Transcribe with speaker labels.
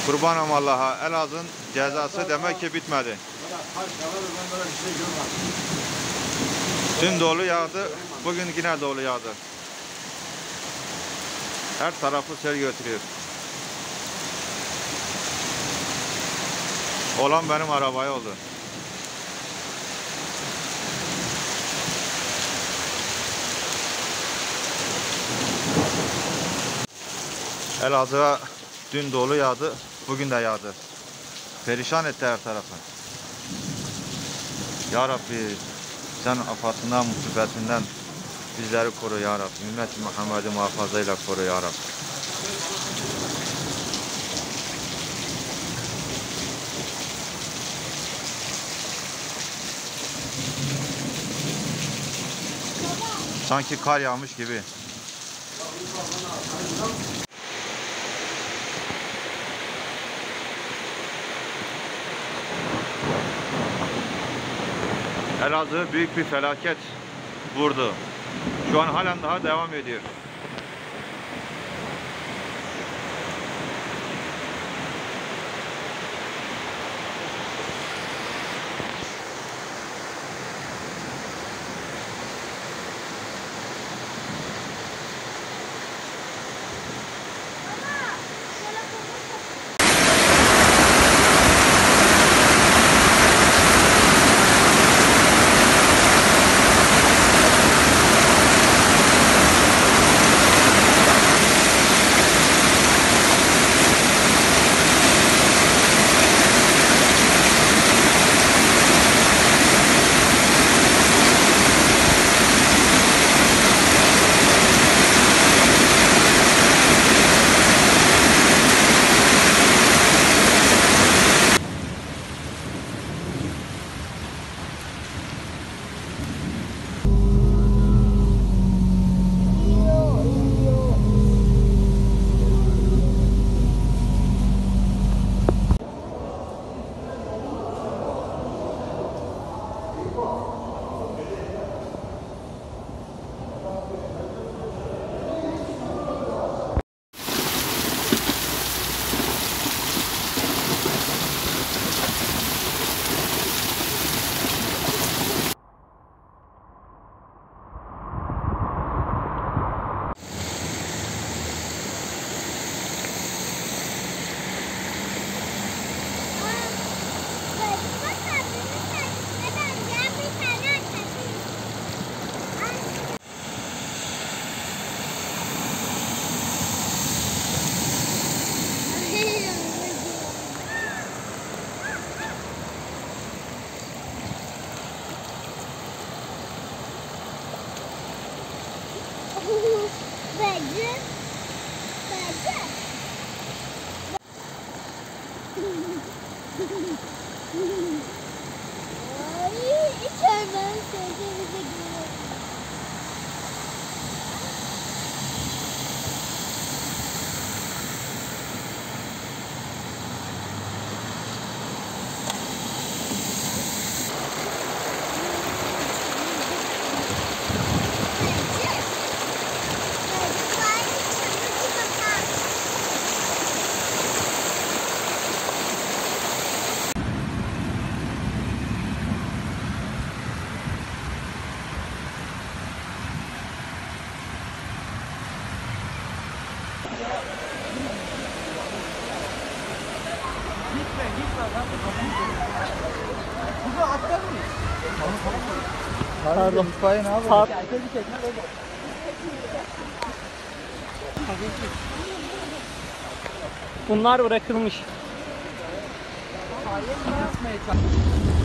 Speaker 1: Kurbanım Allah'a, Elazığ'ın cezası demek ki bitmedi. Dün dolu yağdı, bugün yine dolu yağdı. Her tarafı sel götürüyor. Olan benim arabaya oldu. Elazığ'a dün dolu yağdı, bugün de yağdı. Perişan etti her tarafı. Ya Rabbi, sen afatından, musibetinden bizleri koru ya Rabbi. Ümmet-i Muhammed'i muhafazayla koru ya Rabbi. Sanki kar yağmış gibi. Elazığ büyük bir felaket vurdu. Şu an halen daha devam ediyor.
Speaker 2: Pardon.
Speaker 3: Mutfağın abi.
Speaker 2: Bunlar bırakılmış.
Speaker 3: Hayır, ne yapmaya çalışıyorsun?